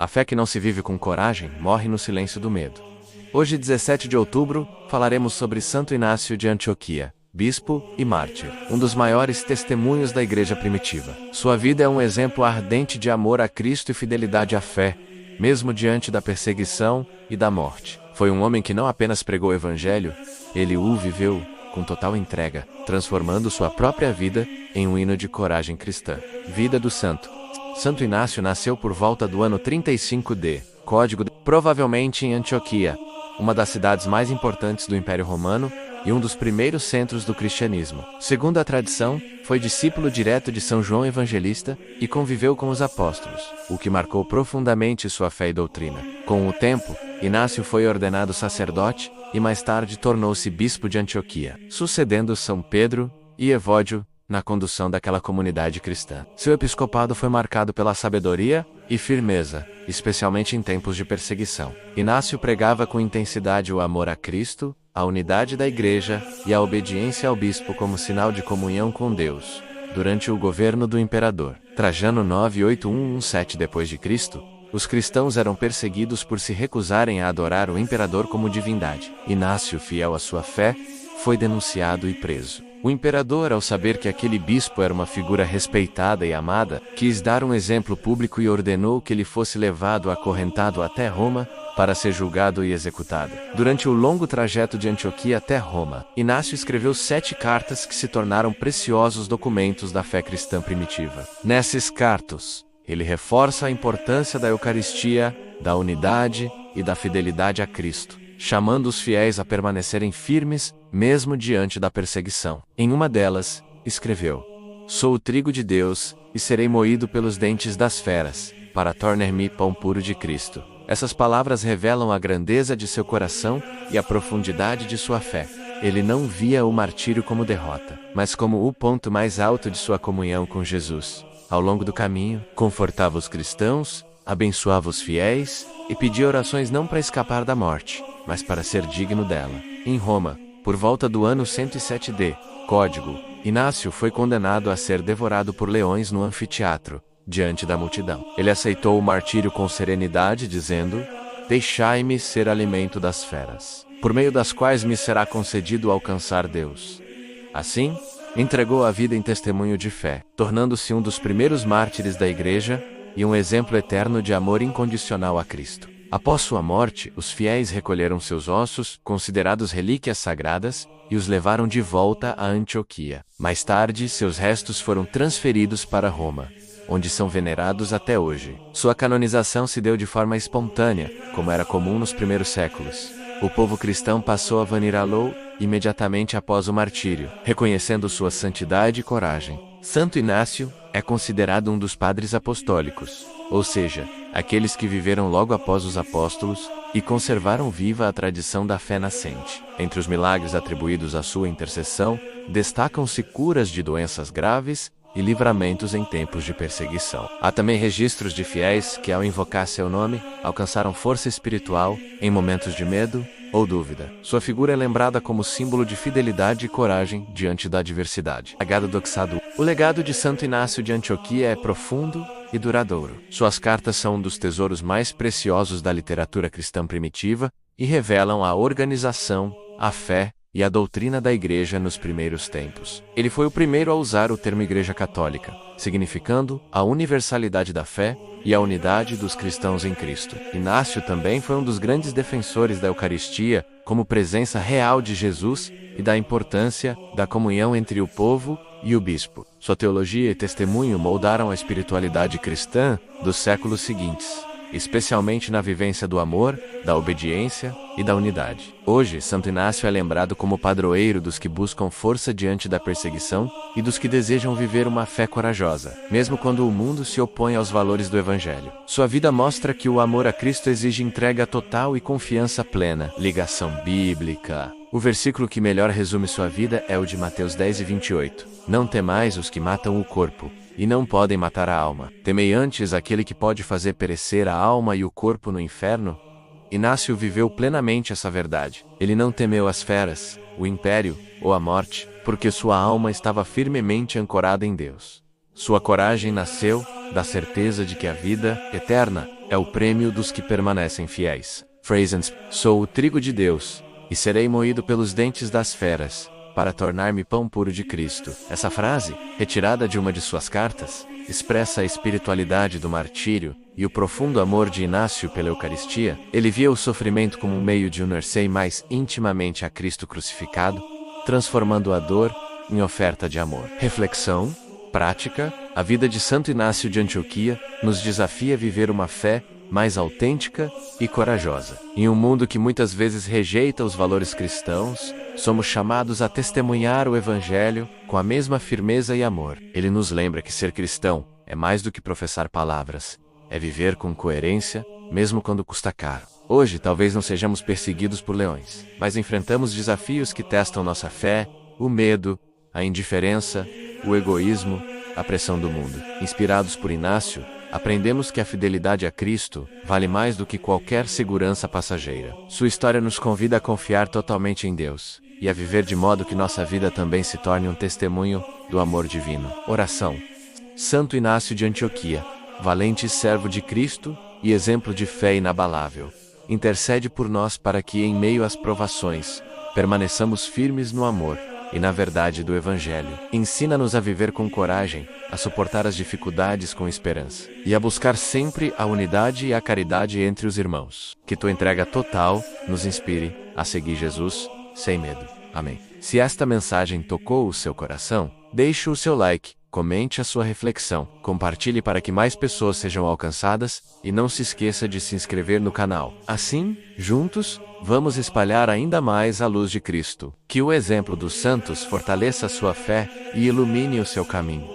A fé que não se vive com coragem morre no silêncio do medo. Hoje, 17 de outubro, falaremos sobre Santo Inácio de Antioquia, bispo e mártir, um dos maiores testemunhos da igreja primitiva. Sua vida é um exemplo ardente de amor a Cristo e fidelidade à fé, mesmo diante da perseguição e da morte. Foi um homem que não apenas pregou o evangelho, ele o viveu com total entrega, transformando sua própria vida em um hino de coragem cristã. Vida do santo. Santo Inácio nasceu por volta do ano 35 d. Código, provavelmente em Antioquia, uma das cidades mais importantes do Império Romano e um dos primeiros centros do cristianismo. Segundo a tradição, foi discípulo direto de São João Evangelista e conviveu com os apóstolos, o que marcou profundamente sua fé e doutrina. Com o tempo, Inácio foi ordenado sacerdote e mais tarde tornou-se bispo de Antioquia, sucedendo São Pedro e Evódio na condução daquela comunidade cristã. Seu episcopado foi marcado pela sabedoria e firmeza, especialmente em tempos de perseguição. Inácio pregava com intensidade o amor a Cristo, a unidade da Igreja e a obediência ao bispo como sinal de comunhão com Deus. Durante o governo do imperador Trajano 981-17 d.C., os cristãos eram perseguidos por se recusarem a adorar o imperador como divindade. Inácio, fiel à sua fé, foi denunciado e preso. O imperador, ao saber que aquele bispo era uma figura respeitada e amada, quis dar um exemplo público e ordenou que ele fosse levado acorrentado até Roma para ser julgado e executado. Durante o longo trajeto de Antioquia até Roma, Inácio escreveu 7 cartas que se tornaram preciosos documentos da fé cristã primitiva. Nesses cartos, ele reforça a importância da Eucaristia, da unidade e da fidelidade a Cristo, chamando os fiéis a permanecerem firmes, mesmo diante da perseguição. Em uma delas, escreveu: "Sou o trigo de Deus, e serei moído pelos dentes das feras, para tornar-me pão puro de Cristo." Essas palavras revelam a grandeza de seu coração e a profundidade de sua fé. Ele não via o martírio como derrota, mas como o ponto mais alto de sua comunhão com Jesus. Ao longo do caminho, confortava os cristãos, abençoava os fiéis e pedia orações não para escapar da morte, mas para ser digno dela. Em Roma, por volta do ano 107 d. Código, Inácio foi condenado a ser devorado por leões no anfiteatro, diante da multidão. Ele aceitou o martírio com serenidade, dizendo: "Deixai-me ser alimento das feras, por meio das quais me será concedido alcançar Deus." Assim, entregou a vida em testemunho de fé, tornando-se um dos primeiros mártires da Igreja e um exemplo eterno de amor incondicional a Cristo. Após sua morte, os fiéis recolheram seus ossos, considerados relíquias sagradas, e os levaram de volta a Antioquia. Mais tarde, seus restos foram transferidos para Roma, onde são venerados até hoje. Sua canonização se deu de forma espontânea, como era comum nos primeiros séculos. O povo cristão passou a venerá-lo imediatamente após o martírio, reconhecendo sua santidade e coragem. Santo Inácio é considerado um dos padres apostólicos, ou seja, aqueles que viveram logo após os apóstolos e conservaram viva a tradição da fé nascente. Entre os milagres atribuídos à sua intercessão, destacam-se curas de doenças graves e livramentos em tempos de perseguição. Há também registros de fiéis que, ao invocar seu nome, alcançaram força espiritual em momentos de medo ou dúvida. Sua figura é lembrada como símbolo de fidelidade e coragem diante da adversidade. Legado doxado. O legado de Santo Inácio de Antioquia é profundo e duradouro. Suas cartas são um dos tesouros mais preciosos da literatura cristã primitiva e revelam a organização, a fé e a doutrina da Igreja nos primeiros tempos. Ele foi o primeiro a usar o termo Igreja Católica, significando a universalidade da fé e a unidade dos cristãos em Cristo. Inácio também foi um dos grandes defensores da Eucaristia como presença real de Jesus e da importância da comunhão entre o povo e o bispo. Sua teologia e testemunho moldaram a espiritualidade cristã dos séculos seguintes, especialmente na vivência do amor, da obediência e da unidade. Hoje, Santo Inácio é lembrado como padroeiro dos que buscam força diante da perseguição e dos que desejam viver uma fé corajosa, mesmo quando o mundo se opõe aos valores do Evangelho. Sua vida mostra que o amor a Cristo exige entrega total e confiança plena. Ligação bíblica. O versículo que melhor resume sua vida é o de Mateus 10:28. "Não temais os que matam o corpo, e não podem matar a alma. Temei antes aquele que pode fazer perecer a alma e o corpo no inferno." Inácio viveu plenamente essa verdade. Ele não temeu as feras, o império ou a morte, porque sua alma estava firmemente ancorada em Deus. Sua coragem nasceu da certeza de que a vida eterna é o prêmio dos que permanecem fiéis. Phrases: sou o trigo de Deus, e serei moído pelos dentes das feras, para tornar-me pão puro de Cristo. Essa frase, retirada de uma de suas cartas, expressa a espiritualidade do martírio e o profundo amor de Inácio pela Eucaristia. Ele via o sofrimento como um meio de unir-se mais intimamente a Cristo crucificado, transformando a dor em oferta de amor. Reflexão, prática: a vida de Santo Inácio de Antioquia nos desafia a viver uma fé mais autêntica e corajosa. Em um mundo que muitas vezes rejeita os valores cristãos, somos chamados a testemunhar o Evangelho com a mesma firmeza e amor. Ele nos lembra que ser cristão é mais do que professar palavras, é viver com coerência, mesmo quando custa caro. Hoje talvez não sejamos perseguidos por leões, mas enfrentamos desafios que testam nossa fé, o medo, a indiferença, o egoísmo, a pressão do mundo. Inspirados por Inácio, aprendemos que a fidelidade a Cristo vale mais do que qualquer segurança passageira. Sua história nos convida a confiar totalmente em Deus e a viver de modo que nossa vida também se torne um testemunho do amor divino. Oração: Santo Inácio de Antioquia, valente servo de Cristo e exemplo de fé inabalável, intercede por nós para que, em meio às provações, permaneçamos firmes no amor e na verdade do Evangelho. Ensina-nos a viver com coragem, a suportar as dificuldades com esperança e a buscar sempre a unidade e a caridade entre os irmãos. Que tua entrega total nos inspire a seguir Jesus sem medo. Amém. Se esta mensagem tocou o seu coração, deixe o seu like, comente a sua reflexão, compartilhe para que mais pessoas sejam alcançadas e não se esqueça de se inscrever no canal. Assim, juntos, vamos espalhar ainda mais a luz de Cristo. Que o exemplo dos santos fortaleça a sua fé e ilumine o seu caminho.